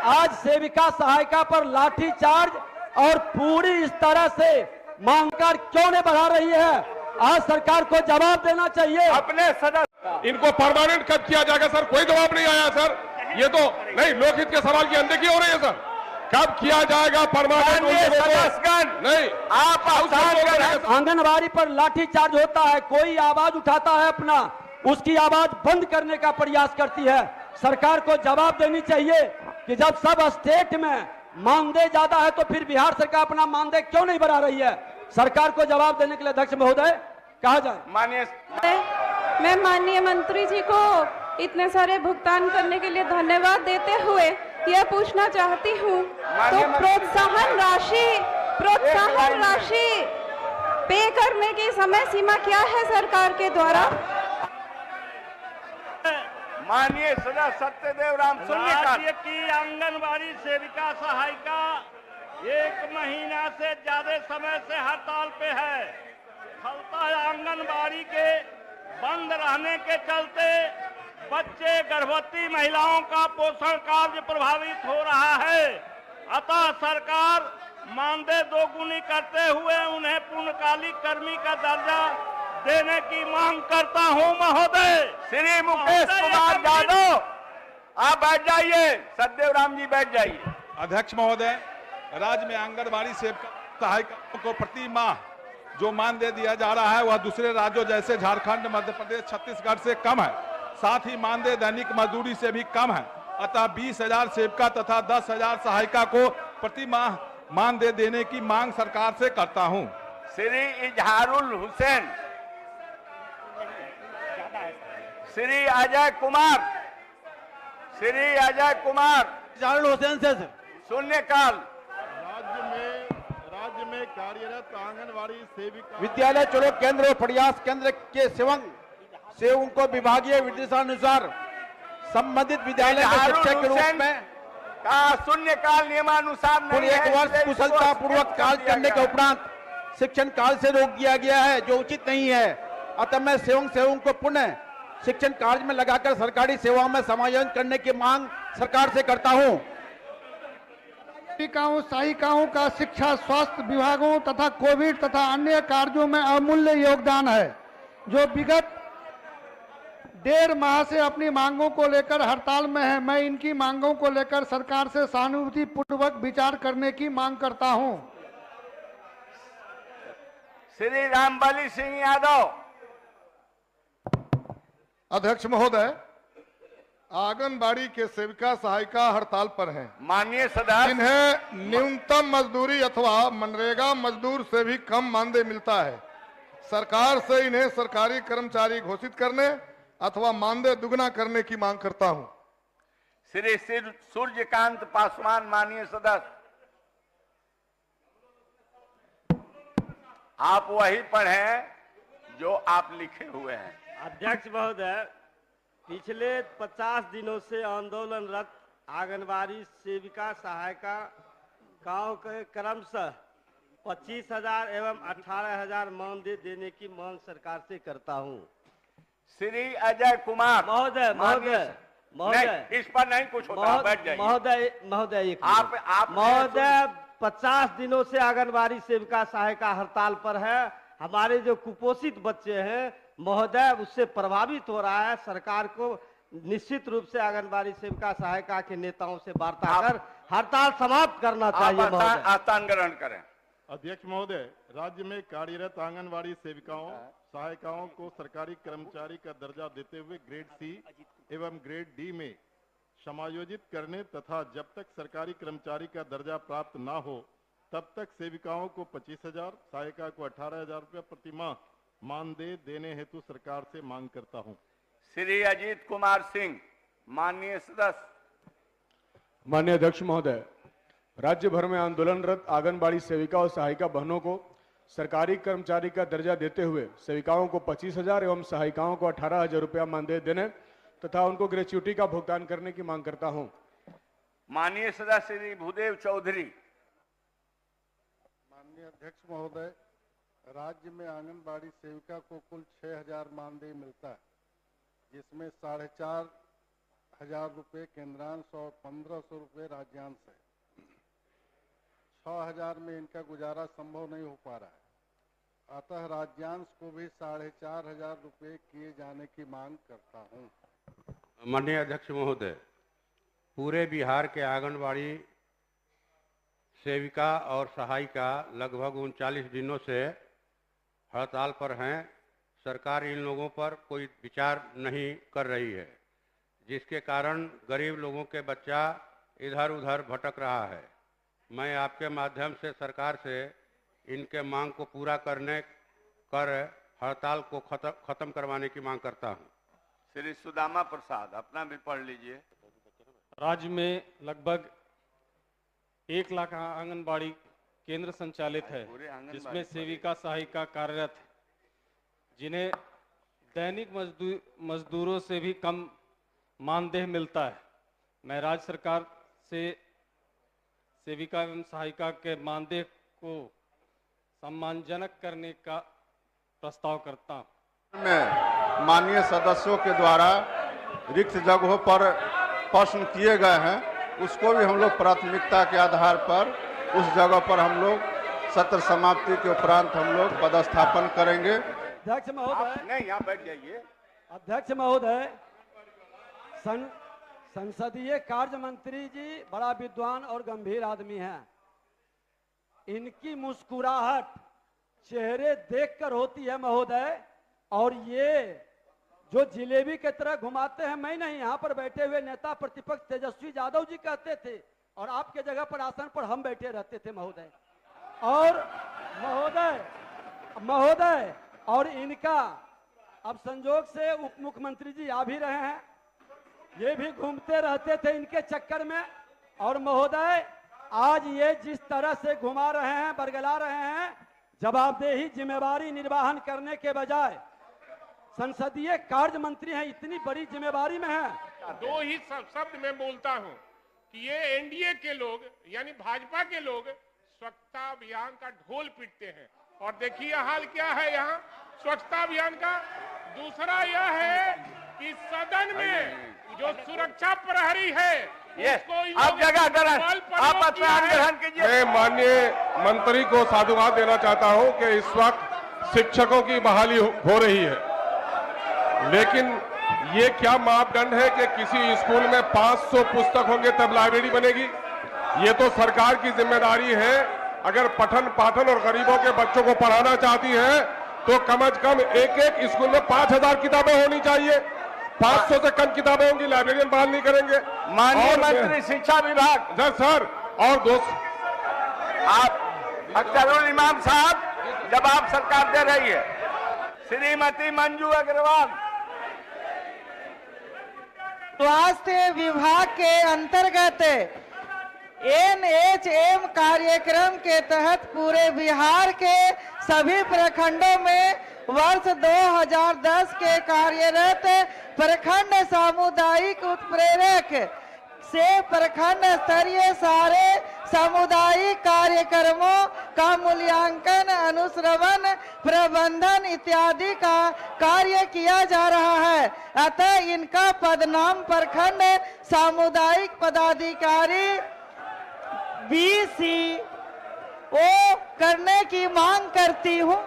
आज सेविका सहायिका पर लाठीचार्ज और पूरी इस तरह से मांग कर क्यों नहीं बढ़ा रही है? आज सरकार को जवाब देना चाहिए। अपने सदस्य इनको परमानेंट कब किया जाएगा सर? कोई जवाब नहीं आया सर। ये तो नहीं, लोकहित के सवाल की अनदेखी हो रही है सर। कब किया जाएगा परमानेंट? नहीं, आप आंगनबाड़ी पर लाठीचार्ज होता है, कोई आवाज उठाता है अपना, उसकी आवाज बंद करने का प्रयास करती है। सरकार को जवाब देनी चाहिए कि जब सब स्टेट में मानदेय ज्यादा है तो फिर बिहार सरकार अपना मानदेय क्यों नहीं बढ़ा रही है? सरकार को जवाब देने के लिए अध्यक्ष महोदय कहा जाए। मैं माननीय मंत्री जी को इतने सारे भुगतान करने के लिए धन्यवाद देते हुए यह पूछना चाहती हूँ, तो प्रोत्साहन राशि पे करने की समय सीमा क्या है सरकार के द्वारा? माननीय सदस्य सत्यदेव राम राज्य की आंगनबाड़ी सेविका सहायिका 1 महीना से ज्यादा समय से हड़ताल पे है। फलतः आंगनबाड़ी के बंद रहने के चलते बच्चे, गर्भवती महिलाओं का पोषण कार्य प्रभावित हो रहा है। अतः सरकार मानदेय दोगुनी करते हुए उन्हें पूर्णकालिक कर्मी का दर्जा देने की मांग करता हूं महोदय। श्री मुकेश कुमार यादव, आप बैठ जाइए। सत्यदेव राम जी बैठ जाइए। अध्यक्ष महोदय, राज्य में आंगनबाड़ी सेविका सहायिकाओं को प्रति माह जो मानदेय दिया जा रहा है वह दूसरे राज्यों जैसे झारखंड, मध्य प्रदेश, छत्तीसगढ़ से कम है। साथ ही मानदेय दैनिक मजदूरी से भी कम है। अतः 20,000 सेविका तथा 10,000 सहायिका को प्रति माह मानदेय देने की मांग सरकार से करता हूं। श्री इजहारुल हुसैन, श्री अजय कुमार, श्री अजय कुमार इजहारुल हुसैन से शून्यकाल। राज्य में कार्यरत आंगनबाड़ी सेविका विद्यालय चलो केंद्र और प्रयास केंद्र के सेवकों को विभागीय निर्देशानुसार संबंधित विद्यालय में शिक्षक के रूप में का शून्यकाल नियमानुसार नहीं है। 1 वर्ष कुशलता पूर्वक कार्य करने के उपरांत शिक्षण काल से रोक दिया गया है, जो उचित नहीं है। अतः मैं सेवकों को पुनः शिक्षण कार्य में लगाकर सरकारी सेवाओं में समायोजन करने की मांग सरकार से करता हूं। सहायिकाओं का शिक्षा, स्वास्थ्य विभागों तथा कोविड तथा अन्य कार्यों में अमूल्य योगदान है, जो विगत 1.5 माह से अपनी मांगों को लेकर हड़ताल में है। मैं इनकी मांगों को लेकर सरकार से सहानुभूति पूर्वक विचार करने की मांग करता हूं। श्री रामबली सिंह यादव। अध्यक्ष महोदय, आंगनबाड़ी के सेविका सहायिका हड़ताल पर हैं। माननीय सदस्य, इन्हें न्यूनतम मजदूरी अथवा मनरेगा मजदूर से भी कम मानदेय मिलता है। सरकार से इन्हें सरकारी कर्मचारी घोषित करने अथवा मानदेय दुगना करने की मांग करता हूं। श्री सूर्यकांत पासवान, माननीय सदस्य, आप वही पढ़ें जो आप लिखे हुए हैं। अध्यक्ष महोदय, पिछले 50 दिनों से आंदोलनरत आंगनबाड़ी सेविका सहायिका गाँव के क्रमशः 25,000 एवं 18,000 मानदेय देने की मांग सरकार से करता हूं। श्री अजय कुमार। महोदय इस पर नहीं कुछ होता, बैठ जाइए। महोदय आप महोदय 50 दिनों से आंगनबाड़ी सेविका सहायिका हड़ताल पर है। हमारे जो कुपोषित बच्चे हैं महोदय, उससे प्रभावित हो रहा है। सरकार को निश्चित रूप से आंगनबाड़ी सेविका सहायिका के नेताओं से वार्ता कर हड़ताल समाप्त करना चाहिए। आस्थान ग्रहण करें। अध्यक्ष महोदय, राज्य में कार्यरत आंगनबाड़ी सेविकाओं सहायिकाओं को सरकारी कर्मचारी का दर्जा देते हुए ग्रेड सी एवं ग्रेड डी में समायोजित करने तथा जब तक सरकारी कर्मचारी का दर्जा प्राप्त न हो तब तक सेविकाओं को 25,000, सहायिका को 18,000 रुपये प्रति माह मानदेय देने हेतु सरकार से मांग करता हूं। श्री अजीत कुमार सिंह, माननीय सदस्य। माननीय अध्यक्ष महोदय, राज्य भर में आंदोलनरत आंगनबाड़ी सेविका और सहायिका बहनों को सरकारी कर्मचारी का दर्जा देते हुए सेविकाओं को 25,000 एवं सहायिकाओं को 18,000 रुपया मानदेय देने तथा उनको ग्रेच्युटी का भुगतान करने की मांग करता हूं। माननीय सदस्य श्री भूदेव चौधरी। माननीय अध्यक्ष महोदय, राज्य में आंगनबाड़ी सेविका को कुल 6,000 मानदेय मिलता है, जिसमें 1000 रुपये केंद्रांश और 1500 रुपये राज्यांश है। 6000 में इनका गुजारा संभव नहीं हो पा रहा है, अतः राज्यांश को भी 4500 रुपये किए जाने की मांग करता हूँ। माननीय अध्यक्ष महोदय, पूरे बिहार के आंगनबाड़ी सेविका और सहायिका लगभग 39 दिनों से हड़ताल पर हैं। सरकार इन लोगों पर कोई विचार नहीं कर रही है, जिसके कारण गरीब लोगों के बच्चा इधर उधर भटक रहा है। मैं आपके माध्यम से सरकार से इनके मांग को पूरा कर हड़ताल को खत्म करवाने की मांग करता हूं। श्री सुदामा प्रसाद, अपना भी पढ़ लीजिए। राज्य में लगभग 1 लाख आंगनबाड़ी केंद्र संचालित है, जिसमें सेविका सहायिका कार्यरत है, जिन्हें दैनिक मजदूरों से भी कम मानदेय मिलता है। मैं राज्य सरकार से सेविका एवं सहायिका के मानदेय को सम्मानजनक करने का प्रस्ताव करता हूं। में माननीय सदस्यों के द्वारा रिक्त जगहों पर प्रश्न किए गए हैं, उसको भी हम लोग प्राथमिकता के आधार पर उस जगह पर हम लोग सत्र समाप्ति के उपरांत हम लोग पदस्थापन करेंगे। अध्यक्ष महोदय, नहीं, यहाँ बैठ जाइए। अध्यक्ष महोदय, संसदीय कार्य मंत्री जी बड़ा विद्वान और गंभीर आदमी हैं। इनकी मुस्कुराहट चेहरे देखकर होती है महोदय, और ये जो जिलेबी की तरह घुमाते हैं, मैं नहीं, यहाँ पर बैठे हुए नेता प्रतिपक्ष तेजस्वी यादव जी कहते थे, और आपके जगह पर आसन पर हम बैठे रहते थे महोदय। और महोदय और इनका अब संजोग से उप मुख्यमंत्री जी आ भी रहे हैं, ये भी घूमते रहते थे इनके चक्कर में। और महोदय, आज ये जिस तरह से घुमा रहे हैं, बरगला रहे हैं, जवाबदेही जिम्मेवारी निर्वहन करने के बजाय संसदीय कार्य मंत्री हैं, इतनी बड़ी जिम्मेवारी में है। दो ही शब्द मैं बोलता हूं कि ये एनडीए के लोग यानी भाजपा के लोग स्वच्छता अभियान का ढोल पीटते हैं, और देखिए हाल क्या है यहाँ स्वच्छता अभियान का। दूसरा यह है कि सदन में जो सुरक्षा प्रहरी है उसको आप जगह ग्रहण कीजिए। मैं माननीय मंत्री को साधुवाद देना चाहता हूं कि इस वक्त शिक्षकों की बहाली हो रही है, लेकिन ये क्या मापदंड है कि किसी स्कूल में 500 पुस्तक होंगे तब लाइब्रेरी बनेगी? ये तो सरकार की जिम्मेदारी है। अगर पठन पाठन और गरीबों के बच्चों को पढ़ाना चाहती है तो कम से कम एक स्कूल में 5000 किताबें होनी चाहिए। 500 से कम किताबें होंगी, लाइब्रेरियन बहाल नहीं करेंगे। माननीय मंत्री शिक्षा विभाग। सर, और दोस्त आप अख्तरुल इमाम साहब, जब आप सरकार दे रही है। श्रीमती मंजू अग्रवाल। स्वास्थ्य विभाग के अंतर्गत NHM कार्यक्रम के तहत पूरे बिहार के सभी प्रखंडों में वर्ष 2010 के कार्यरत प्रखंड सामुदायिक उत्प्रेरक से प्रखंड स्तरीय सारे सामुदायिक कार्यक्रमों का मूल्यांकन, अनुश्रवण, प्रबंधन इत्यादि का कार्य किया जा रहा है। अतः इनका पदनाम प्रखंड सामुदायिक पदाधिकारी BCO करने की मांग करती हूँ।